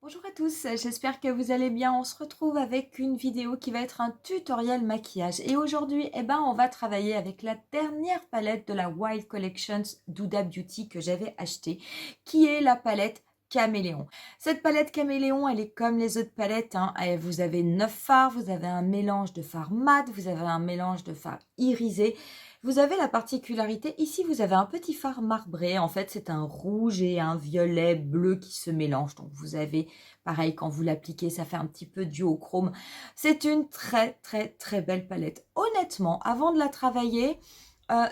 Bonjour à tous, j'espère que vous allez bien. On se retrouve avec une vidéo qui va être un tutoriel maquillage. Et aujourd'hui, on va travailler avec la dernière palette de la Wild Collections d'Huda Beauty que j'avais achetée, qui est la palette Caméléon. Cette palette Caméléon, elle est comme les autres palettes, hein. Vous avez 9 fards, vous avez un mélange de fards mat, vous avez un mélange de fards irisé. Vous avez la particularité, ici vous avez un petit fard marbré, en fait c'est un rouge et un violet bleu qui se mélangent. Donc vous avez, pareil, quand vous l'appliquez, ça fait un petit peu duochrome. C'est une très très très belle palette. Honnêtement, avant de la travailler,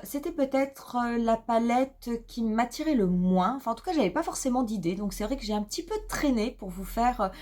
c'était peut-être la palette qui m'attirait le moins. Enfin, en tout cas, j'avais pas forcément d'idée. Donc, c'est vrai que j'ai un petit peu traîné pour vous faire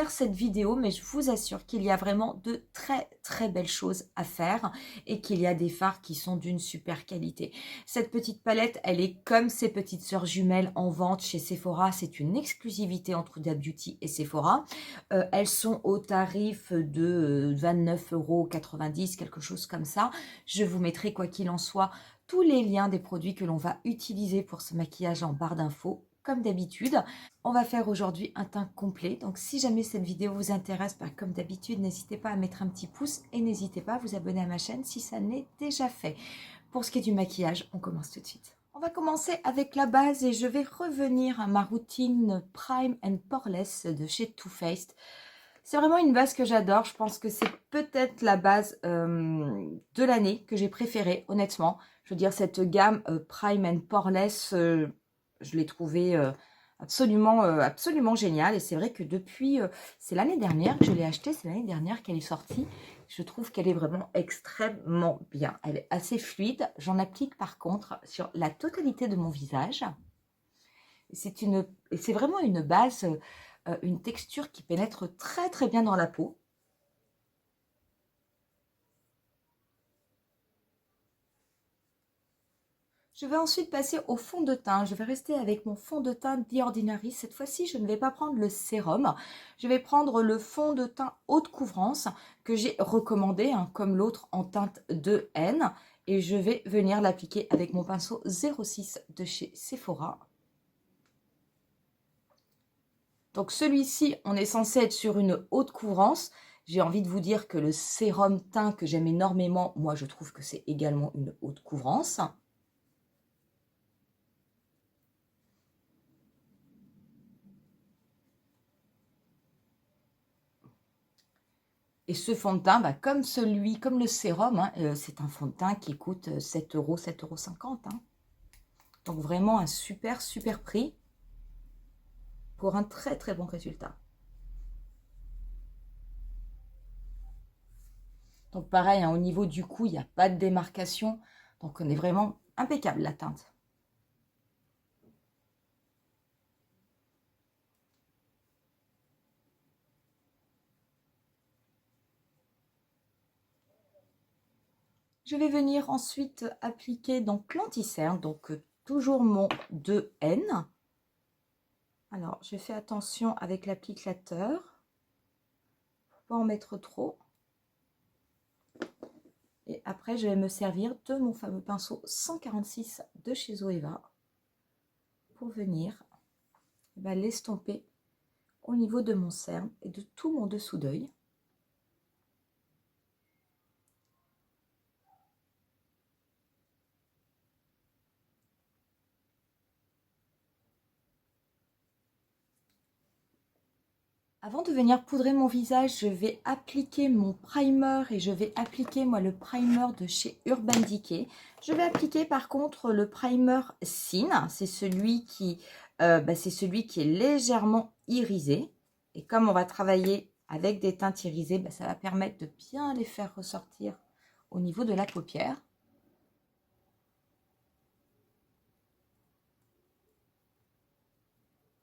cette vidéo. Mais je vous assure qu'il y a vraiment de très, très belles choses à faire et qu'il y a des fards qui sont d'une super qualité. Cette petite palette, elle est comme ses petites sœurs jumelles en vente chez Sephora. C'est une exclusivité entre Huda Beauty et Sephora. Elles sont au tarif de 29,90 €, quelque chose comme ça. Je vous mettrai, quoi qu'il en soit, tous les liens des produits que l'on va utiliser pour ce maquillage en barre d'infos, comme d'habitude. On va faire aujourd'hui un teint complet. Donc, si jamais cette vidéo vous intéresse, comme d'habitude, n'hésitez pas à mettre un petit pouce et n'hésitez pas à vous abonner à ma chaîne si ça n'est déjà fait. Pour ce qui est du maquillage, on commence tout de suite. On va commencer avec la base et je vais revenir à ma routine Prime and Poreless de chez Too Faced. C'est vraiment une base que j'adore. Je pense que c'est peut-être la base de l'année que j'ai préférée, honnêtement. Je veux dire, cette gamme Prime and Poreless, je l'ai trouvée absolument géniale. Et c'est vrai que depuis, c'est l'année dernière que je l'ai achetée, c'est l'année dernière qu'elle est sortie. Je trouve qu'elle est vraiment extrêmement bien. Elle est assez fluide. J'en applique par contre sur la totalité de mon visage. C'est vraiment une base, une texture qui pénètre très très bien dans la peau. Je vais ensuite passer au fond de teint. Je vais rester avec mon fond de teint The Ordinary. Cette fois-ci, je ne vais pas prendre le sérum. Je vais prendre le fond de teint haute couvrance que j'ai recommandé, hein, comme l'autre en teinte 2N. Et je vais venir l'appliquer avec mon pinceau 06 de chez Sephora. Donc celui-ci, on est censé être sur une haute couvrance. J'ai envie de vous dire que le sérum teint que j'aime énormément, moi je trouve que c'est également une haute couvrance. Et ce fond de teint, comme le sérum, hein, c'est un fond de teint qui coûte 7 €, 7,50 €. Hein. Donc vraiment un super, super prix pour un très, très bon résultat. Donc pareil, hein, au niveau du cou, il n'y a pas de démarcation. Donc on est vraiment impeccable la teinte. Je vais venir ensuite appliquer donc l'anti-cerne, donc toujours mon 2N. Alors, je fais attention avec l'applicateur, pas en mettre trop. Et après, je vais me servir de mon fameux pinceau 146 de chez Zoeva pour venir l'estomper au niveau de mon cerne et de tout mon dessous d'œil. Avant de venir poudrer mon visage, je vais appliquer mon primer et je vais appliquer moi le primer de chez Urban Decay. Je vais appliquer par contre le primer Sin, c'est celui qui est légèrement irisé. Et comme on va travailler avec des teintes irisées, ça va permettre de bien les faire ressortir au niveau de la paupière.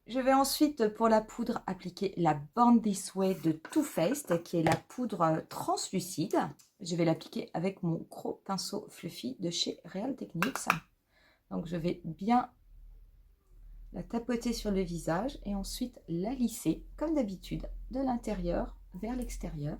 Je vais ensuite, pour la poudre, appliquer la Born This Way de Too Faced, qui est la poudre translucide. Je vais l'appliquer avec mon gros pinceau fluffy de chez Real Techniques. Donc, je vais bien la tapoter sur le visage et ensuite la lisser, comme d'habitude, de l'intérieur vers l'extérieur.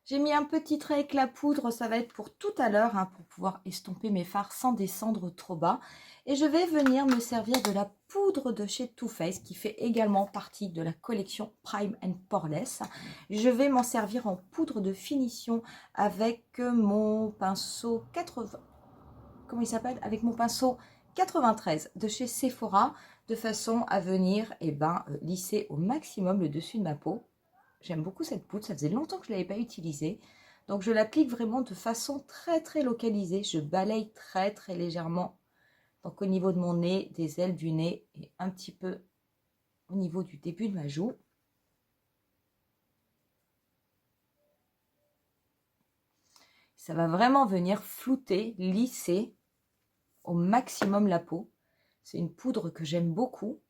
J'ai mis un petit trait avec la poudre, ça va être pour tout à l'heure, hein, pour pouvoir estomper mes fards sans descendre trop bas. Et je vais venir me servir de la poudre de chez Too Faced, qui fait également partie de la collection Prime and Poreless. Je vais m'en servir en poudre de finition avec mon pinceau 80... Comment il s'appelle? Avec mon pinceau 93 de chez Sephora, de façon à venir lisser au maximum le dessus de ma peau. J'aime beaucoup cette poudre, ça faisait longtemps que je ne l'avais pas utilisée. Donc je l'applique vraiment de façon très localisée. Je balaye très légèrement. Donc au niveau de mon nez, des ailes du nez et un petit peu au niveau du début de ma joue. Ça va vraiment venir flouter, lisser au maximum la peau. C'est une poudre que j'aime beaucoup,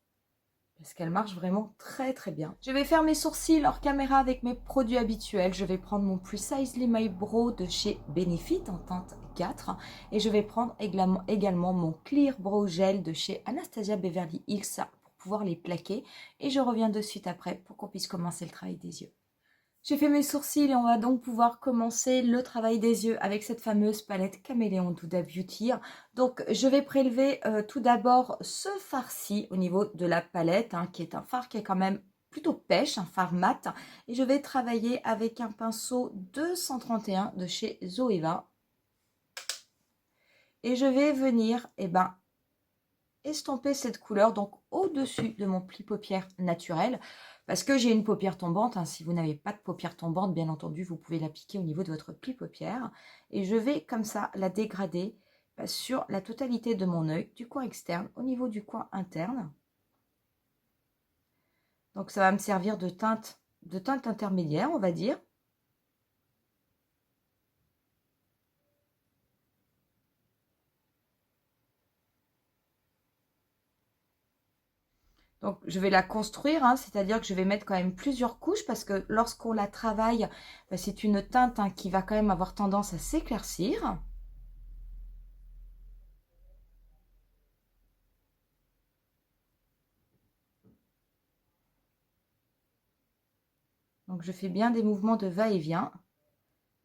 parce qu'elle marche vraiment très bien. Je vais faire mes sourcils hors caméra avec mes produits habituels. Je vais prendre mon Precisely My Brow de chez Benefit en teinte 4. Et je vais prendre également mon Clear Brow Gel de chez Anastasia Beverly Hills pour pouvoir les plaquer. Et je reviens de suite après pour qu'on puisse commencer le travail des yeux. J'ai fait mes sourcils et on va donc pouvoir commencer le travail des yeux avec cette fameuse palette Caméléon d'Huda Beauty. Donc je vais prélever tout d'abord ce fard-ci au niveau de la palette, hein, qui est un fard qui est quand même plutôt pêche, un fard mat. Et je vais travailler avec un pinceau 231 de chez Zoeva. Et je vais venir estomper cette couleur donc au-dessus de mon pli paupière naturel. Parce que j'ai une paupière tombante, hein. Si vous n'avez pas de paupière tombante, bien entendu, vous pouvez l'appliquer au niveau de votre pli paupière. Et je vais comme ça la dégrader sur la totalité de mon œil, du coin externe au niveau du coin interne. Donc ça va me servir de teinte intermédiaire, on va dire. Donc, je vais la construire, hein, c'est-à-dire que je vais mettre quand même plusieurs couches parce que lorsqu'on la travaille, c'est une teinte, hein, qui va quand même avoir tendance à s'éclaircir. Donc, je fais bien des mouvements de va-et-vient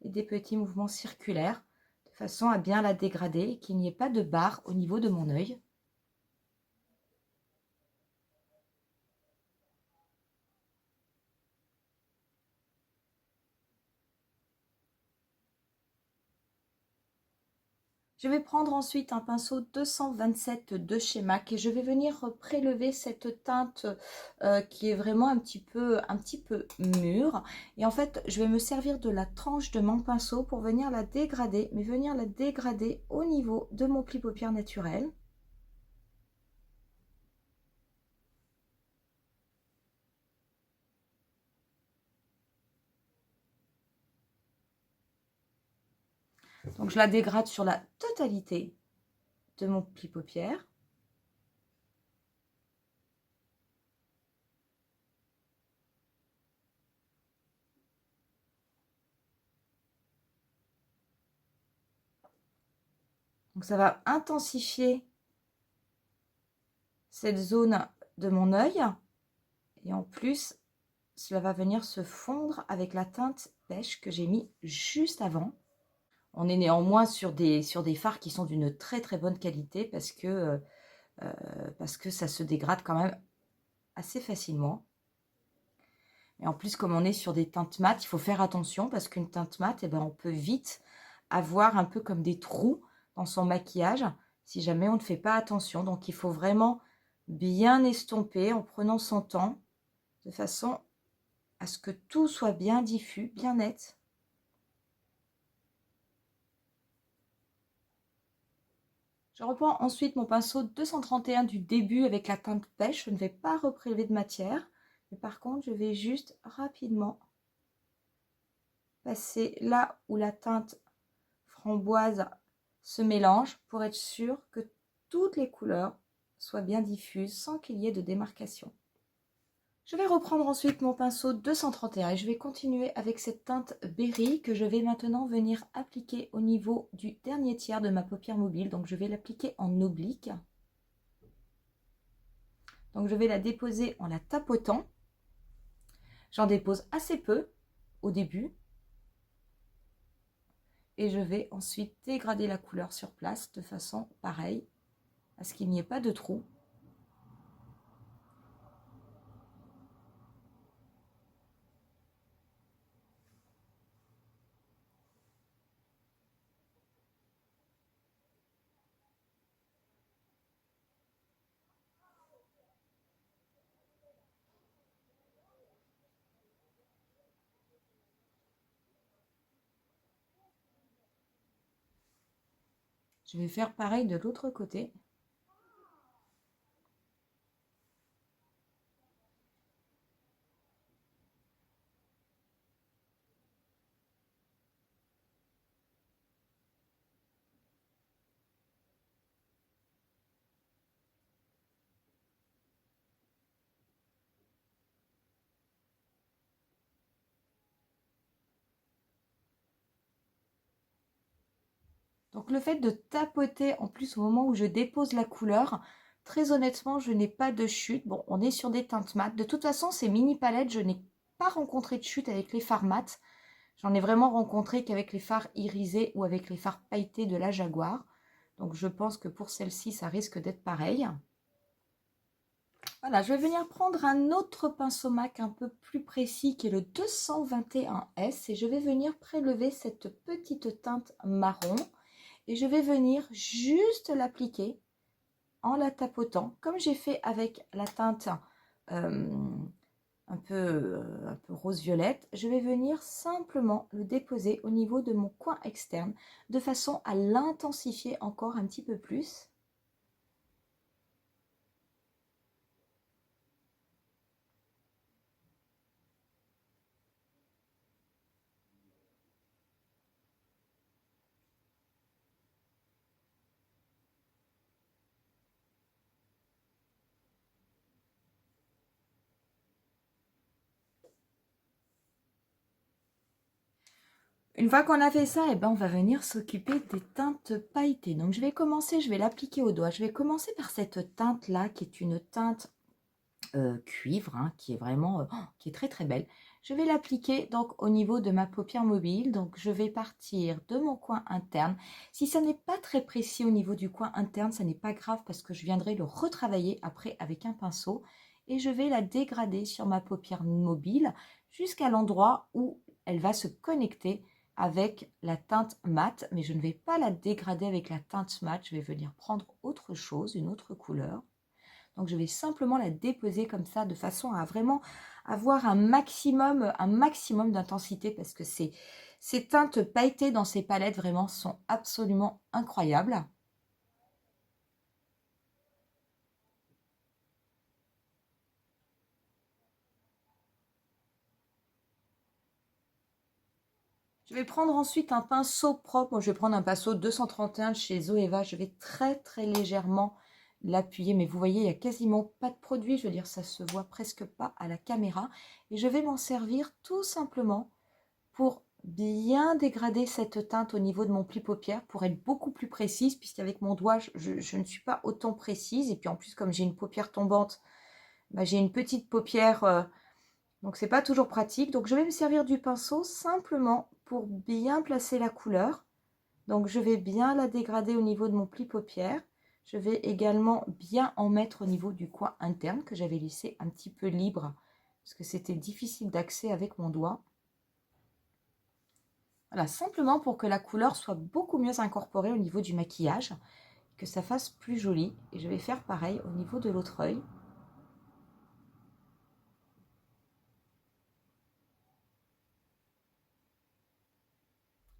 et des petits mouvements circulaires de façon à bien la dégrader et qu'il n'y ait pas de barre au niveau de mon œil. Je vais prendre ensuite un pinceau 227 de chez MAC et je vais venir prélever cette teinte qui est vraiment un petit peu mûre. Et en fait, je vais me servir de la tranche de mon pinceau pour venir la dégrader, mais venir la dégrader au niveau de mon pli paupière naturel. Donc, je la dégrade sur la totalité de mon pli paupière. Donc, ça va intensifier cette zone de mon œil. Et en plus, cela va venir se fondre avec la teinte pêche que j'ai mis juste avant. On est néanmoins sur des fards qui sont d'une très bonne qualité parce que ça se dégrade quand même assez facilement. Et en plus, comme on est sur des teintes mates, il faut faire attention parce qu'une teinte mate, on peut vite avoir un peu comme des trous dans son maquillage si jamais on ne fait pas attention. Donc, il faut vraiment bien estomper en prenant son temps de façon à ce que tout soit bien diffus, bien net. Je reprends ensuite mon pinceau 231 du début avec la teinte pêche. Je ne vais pas reprélever de matière, mais par contre, je vais juste rapidement passer là où la teinte framboise se mélange pour être sûr que toutes les couleurs soient bien diffuses sans qu'il y ait de démarcation. Je vais reprendre ensuite mon pinceau 231 et je vais continuer avec cette teinte Berry que je vais maintenant venir appliquer au niveau du dernier tiers de ma paupière mobile. Donc je vais l'appliquer en oblique. Donc je vais la déposer en la tapotant. J'en dépose assez peu au début. et je vais ensuite dégrader la couleur sur place de façon pareille à ce qu'il n'y ait pas de trou. Je vais faire pareil de l'autre côté. Donc le fait de tapoter en plus au moment où je dépose la couleur, très honnêtement, je n'ai pas de chute. Bon, on est sur des teintes mat. De toute façon, ces mini palettes, je n'ai pas rencontré de chute avec les fards mat. J'en ai vraiment rencontré qu'avec les fards irisés ou avec les fards pailletés de la Jaguar. Donc je pense que pour celle-ci, ça risque d'être pareil. Voilà, je vais venir prendre un autre pinceau MAC un peu plus précis qui est le 221S et je vais venir prélever cette petite teinte marron et je vais venir juste l'appliquer en la tapotant comme j'ai fait avec la teinte un peu rose-violette. Je vais venir simplement le déposer au niveau de mon coin externe de façon à l'intensifier encore un petit peu plus. Une fois qu'on a fait ça, on va venir s'occuper des teintes pailletées. Donc je vais commencer, je vais l'appliquer au doigt. Je vais commencer par cette teinte-là, qui est une teinte cuivre, hein, qui est vraiment, qui est très très belle. Je vais l'appliquer donc au niveau de ma paupière mobile. Donc je vais partir de mon coin interne. Si ça n'est pas très précis au niveau du coin interne, ça n'est pas grave parce que je viendrai le retravailler après avec un pinceau. Et je vais la dégrader sur ma paupière mobile jusqu'à l'endroit où elle va se connecter avec la teinte mat, mais je ne vais pas la dégrader avec la teinte mat, je vais venir prendre autre chose, une autre couleur. Donc je vais simplement la déposer comme ça de façon à vraiment avoir un maximum d'intensité parce que ces teintes pailletées dans ces palettes vraiment sont absolument incroyables. Je vais prendre ensuite un pinceau propre. Moi, je vais prendre un pinceau 231 de chez Zoeva. Je vais très très légèrement l'appuyer. Mais vous voyez, il n'y a quasiment pas de produit. Je veux dire, ça se voit presque pas à la caméra. Et je vais m'en servir tout simplement pour bien dégrader cette teinte au niveau de mon pli paupière pour être beaucoup plus précise. Puisqu'avec mon doigt, je ne suis pas autant précise. Et puis en plus, comme j'ai une paupière tombante, bah, j'ai une petite paupière... donc, c'est pas toujours pratique. Donc, je vais me servir du pinceau simplement pour bien placer la couleur. Donc, je vais bien la dégrader au niveau de mon pli paupière. Je vais également bien en mettre au niveau du coin interne que j'avais laissé un petit peu libre parce que c'était difficile d'accès avec mon doigt. Voilà, simplement pour que la couleur soit beaucoup mieux incorporée au niveau du maquillage, que ça fasse plus joli. Et je vais faire pareil au niveau de l'autre œil.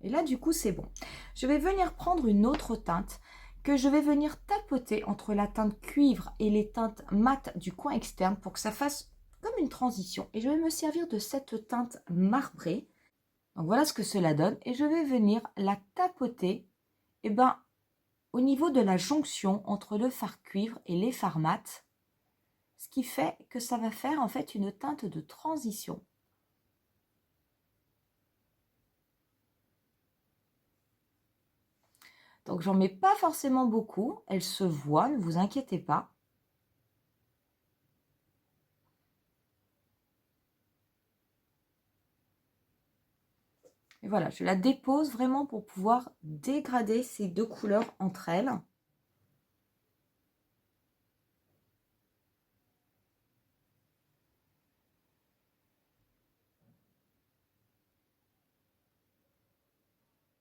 Et là, du coup, c'est bon. Je vais venir prendre une autre teinte que je vais venir tapoter entre la teinte cuivre et les teintes mat du coin externe pour que ça fasse comme une transition. Et je vais me servir de cette teinte marbrée. Donc voilà ce que cela donne. Et je vais venir la tapoter au niveau de la jonction entre le fard cuivre et les fards mat. Ce qui fait que ça va faire en fait une teinte de transition. Donc, j'en mets pas forcément beaucoup. Elle se voit, ne vous inquiétez pas. Et voilà, je la dépose vraiment pour pouvoir dégrader ces deux couleurs entre elles.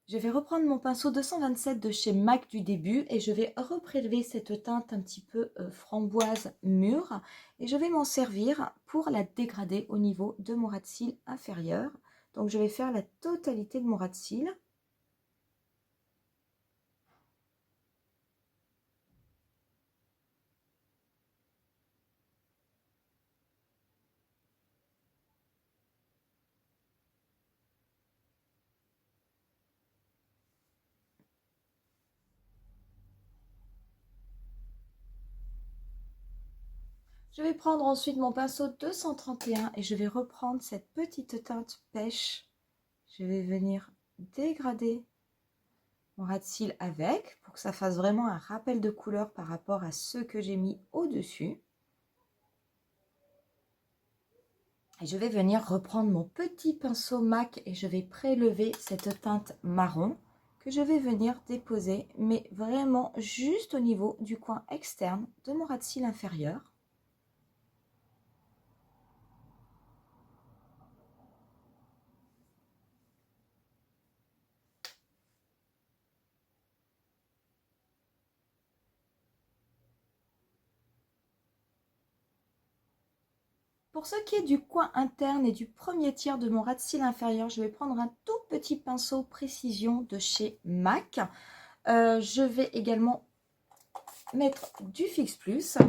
Je vais reprendre mon pinceau 227 de chez MAC du début et je vais reprélever cette teinte un petit peu framboise mûre et je vais m'en servir pour la dégrader au niveau de mon ras de cils inférieur. Donc je vais faire la totalité de mon ras de cils. Je vais prendre ensuite mon pinceau 231 et je vais reprendre cette petite teinte pêche. Je vais venir dégrader mon ras de cils avec pour que ça fasse vraiment un rappel de couleur par rapport à ceux que j'ai mis au-dessus. Et je vais venir reprendre mon petit pinceau MAC et je vais prélever cette teinte marron que je vais venir déposer, mais vraiment juste au niveau du coin externe de mon ras de cils inférieur. Pour ce qui est du coin interne et du premier tiers de mon ras de cils inférieur, je vais prendre un tout petit pinceau précision de chez MAC. Je vais également mettre du Fix Plus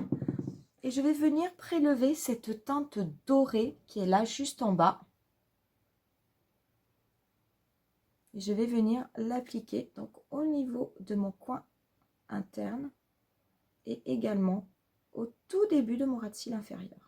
et je vais venir prélever cette teinte dorée qui est là juste en bas. Et je vais venir l'appliquer donc au niveau de mon coin interne et également au tout début de mon ras de cils inférieur.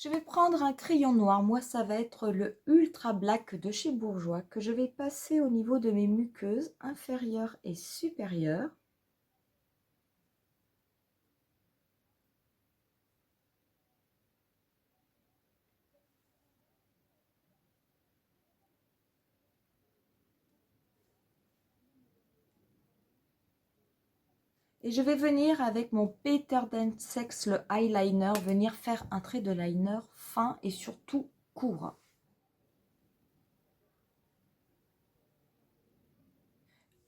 Je vais prendre un crayon noir, moi ça va être le Ultra Black de chez Bourjois, que je vais passer au niveau de mes muqueuses inférieures et supérieures. Et je vais venir avec mon Peter Dansex, le eyeliner, venir faire un trait de liner fin et surtout court.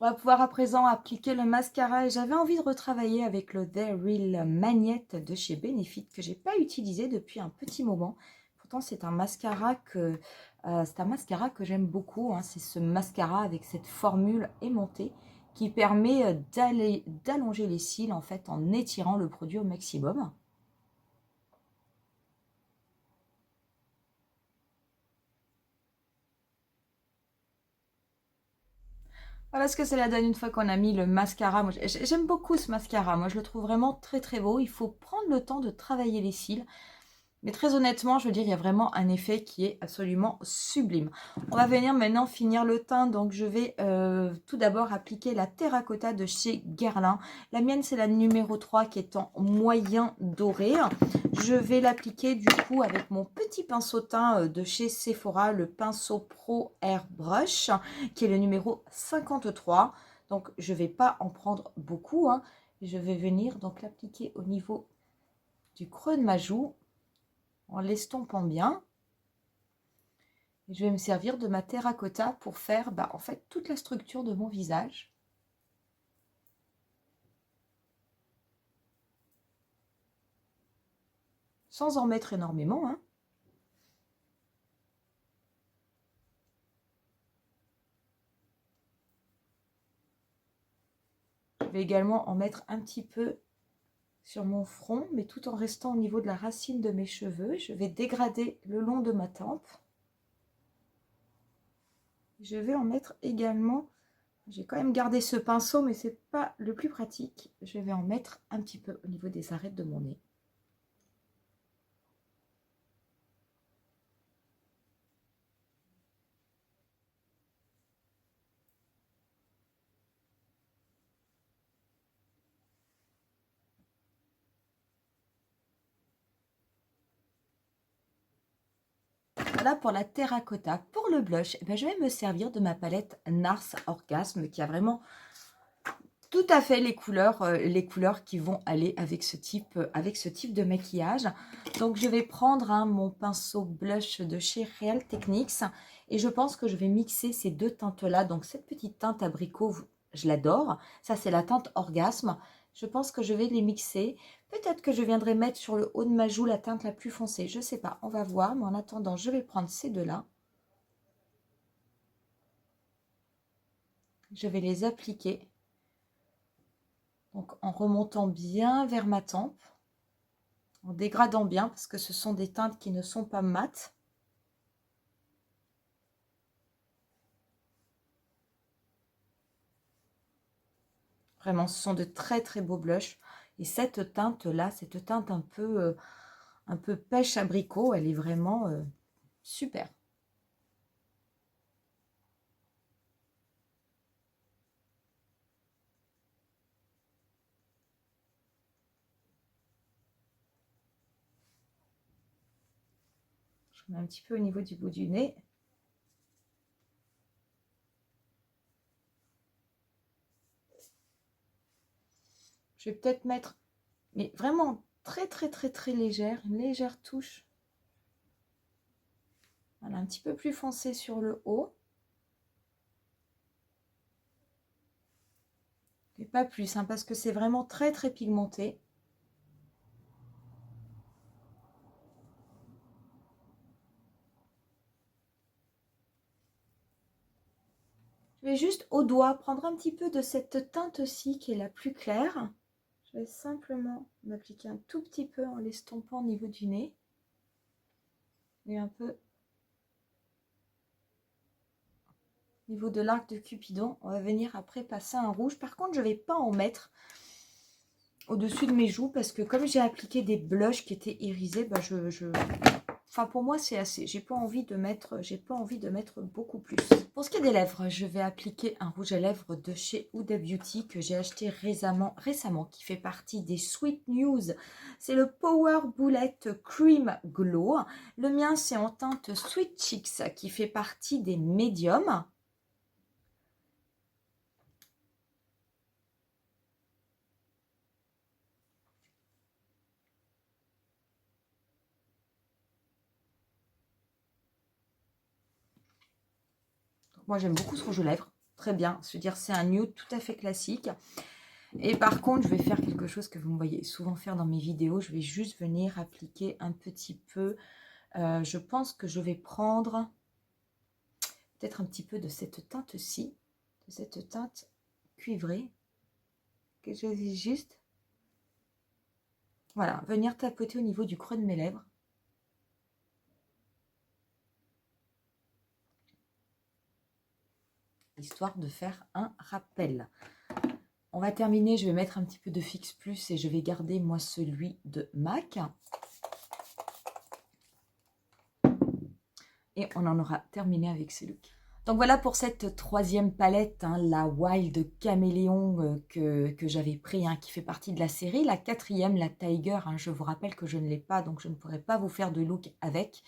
On va pouvoir à présent appliquer le mascara et j'avais envie de retravailler avec le The Real Magnette de chez Benefit que j'ai pas utilisé depuis un petit moment. Pourtant c'est un mascara que j'aime beaucoup, hein. C'est ce mascara avec cette formule aimantée qui permet d'allonger les cils en fait en étirant le produit au maximum. Voilà ce que cela donne une fois qu'on a mis le mascara. Moi, j'aime beaucoup ce mascara. Moi, je le trouve vraiment très très beau. Il faut prendre le temps de travailler les cils. Mais très honnêtement, je veux dire, il y a vraiment un effet qui est absolument sublime. On va venir maintenant finir le teint. Donc, je vais tout d'abord appliquer la terracotta de chez Guerlain. La mienne, c'est la numéro 3 qui est en moyen doré. Je vais l'appliquer du coup avec mon petit pinceau teint de chez Sephora, le pinceau Pro Airbrush, qui est le numéro 53. Donc, je ne vais pas en prendre beaucoup, hein. Je vais venir donc l'appliquer au niveau du creux de ma joue, en l'estompant bien. Et je vais me servir de ma terracotta pour faire en fait toute la structure de mon visage. Sans en mettre énormément, hein. Je vais également en mettre un petit peu sur mon front, mais tout en restant au niveau de la racine de mes cheveux. Je vais dégrader le long de ma tempe. Je vais en mettre également J'ai quand même gardé ce pinceau, mais c'est pas le plus pratique. Je vais en mettre un petit peu au niveau des arêtes de mon nez. Voilà pour la terracotta. Pour le blush, eh ben, je vais me servir de ma palette NARS Orgasme qui a vraiment tout à fait les couleurs qui vont aller avec ce type de maquillage. Donc je vais prendre mon pinceau blush de chez Real Techniques et je pense que je vais mixer ces deux teintes-là. Donc cette petite teinte abricot, je l'adore. Ça c'est la teinte Orgasme. Je pense que je vais les mixer. Peut-être que je viendrai mettre sur le haut de ma joue la teinte la plus foncée. Je ne sais pas, on va voir. Mais en attendant, je vais prendre ces deux-là. Je vais les appliquer. Donc en remontant bien vers ma tempe, en dégradant bien parce que ce sont des teintes qui ne sont pas mates. Vraiment, ce sont de très très beaux blushs. Et cette teinte-là, cette teinte un peu pêche abricot, elle est vraiment super. Je mets un petit peu au niveau du bout du nez. Je vais peut-être mettre, mais vraiment très très très très légère, une légère touche. Voilà, un petit peu plus foncé sur le haut. Et pas plus, hein, parce que c'est vraiment très très pigmenté. Je vais juste au doigt prendre un petit peu de cette teinte-ci qui est la plus claire. Je vais simplement m'appliquer un tout petit peu en l'estompant au niveau du nez. Et un peu au niveau de l'arc de Cupidon. On va venir après passer un rouge. Par contre, je ne vais pas en mettre au-dessus de mes joues parce que comme j'ai appliqué des blushs qui étaient irisés, bah enfin pour moi c'est assez. J'ai pas envie de mettre beaucoup plus. Pour ce qui est des lèvres, je vais appliquer un rouge à lèvres de chez Huda Beauty que j'ai acheté récemment, qui fait partie des Sweet News. C'est le Power Bullet Cream Glow. Le mien, c'est en teinte Sweet Cheeks, qui fait partie des médiums. Moi, j'aime beaucoup ce rouge à lèvres. Très bien. Je veux dire, c'est un nude tout à fait classique. Et par contre, je vais faire quelque chose que vous me voyez souvent faire dans mes vidéos. Je vais juste venir appliquer un petit peu. Je pense que je vais prendre peut-être un petit peu de cette teinte-ci, de cette teinte cuivrée. Que je vais juste, voilà, venir tapoter au niveau du creux de mes lèvres. Histoire de faire un rappel. On va terminer, je vais mettre un petit peu de Fix Plus et je vais garder moi celui de MAC. Et on en aura terminé avec ce look. Donc voilà pour cette troisième palette, hein, la Wild Caméléon que j'avais pris, hein, qui fait partie de la série. La quatrième, la Tiger, hein, je vous rappelle que je ne l'ai pas, donc je ne pourrai pas vous faire de look avec.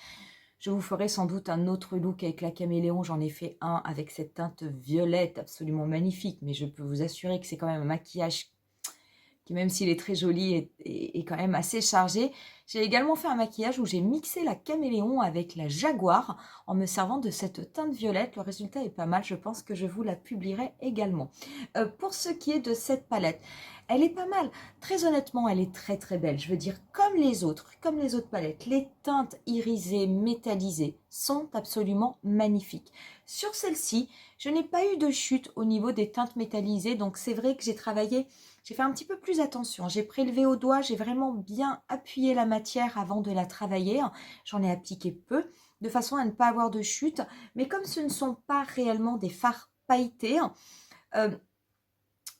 Je vous ferai sans doute un autre look avec la Caméléon. J'en ai fait un avec cette teinte violette absolument magnifique. Mais je peux vous assurer que c'est quand même un maquillage qui, même s'il est très joli, est quand même assez chargé. J'ai également fait un maquillage où j'ai mixé la Caméléon avec la Jaguar en me servant de cette teinte violette. Le résultat est pas mal, je pense que je vous la publierai également. Pour ce qui est de cette palette, elle est pas mal. Très honnêtement, elle est très très belle. Je veux dire, comme les autres palettes, les teintes irisées, métallisées sont absolument magnifiques. Sur celle-ci, je n'ai pas eu de chute au niveau des teintes métallisées, donc c'est vrai que j'ai fait un petit peu plus attention. J'ai prélevé au doigt, j'ai vraiment bien appuyé la matière avant de la travailler. J'en ai appliqué peu, de façon à ne pas avoir de chute. Mais comme ce ne sont pas réellement des fards pailletés,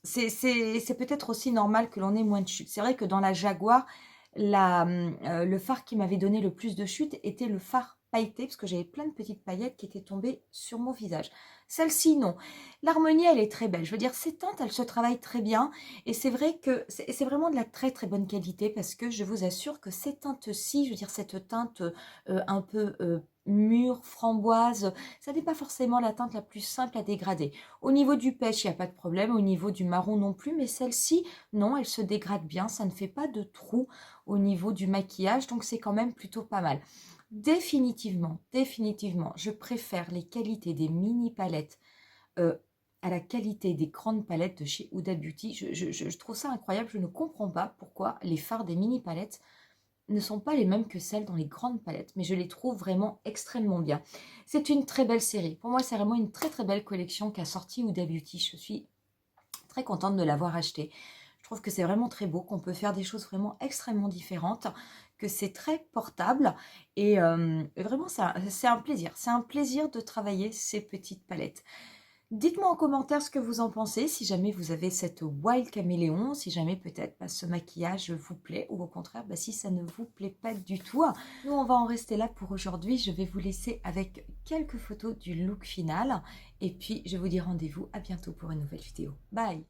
C'est peut-être aussi normal que l'on ait moins de chutes. C'est vrai que dans la Jaguar, le fard qui m'avait donné le plus de chutes était le fard pailleté, parce que j'avais plein de petites paillettes qui étaient tombées sur mon visage. Celle-ci, non. L'harmonie, elle est très belle. Je veux dire, ces teintes, elles se travaillent très bien. Et c'est vrai que c'est vraiment de la très très bonne qualité, parce que je vous assure que ces teintes-ci, je veux dire, cette teinte un peu mûre, framboise, ça n'est pas forcément la teinte la plus simple à dégrader. Au niveau du pêche, il n'y a pas de problème. Au niveau du marron non plus. Mais celle-ci, non, elle se dégrade bien. Ça ne fait pas de trous au niveau du maquillage. Donc, c'est quand même plutôt pas mal. Définitivement, définitivement, je préfère les qualités des mini palettes à la qualité des grandes palettes de chez Huda Beauty. Je trouve ça incroyable. Je ne comprends pas pourquoi les fards des mini palettes ne sont pas les mêmes que celles dans les grandes palettes, mais je les trouve vraiment extrêmement bien. C'est une très belle série. Pour moi, c'est vraiment une très très belle collection qu'a sorti Huda Beauty. Je suis très contente de l'avoir achetée. Je trouve que c'est vraiment très beau, qu'on peut faire des choses vraiment extrêmement différentes, que c'est très portable et vraiment c'est un plaisir. C'est un plaisir de travailler ces petites palettes. Dites-moi en commentaire ce que vous en pensez, si jamais vous avez cette Wild Caméléon, si jamais peut-être ce maquillage vous plaît, ou au contraire, si ça ne vous plaît pas du tout. Nous, on va en rester là pour aujourd'hui. Je vais vous laisser avec quelques photos du look final. Et puis, je vous dis rendez-vous à bientôt pour une nouvelle vidéo. Bye!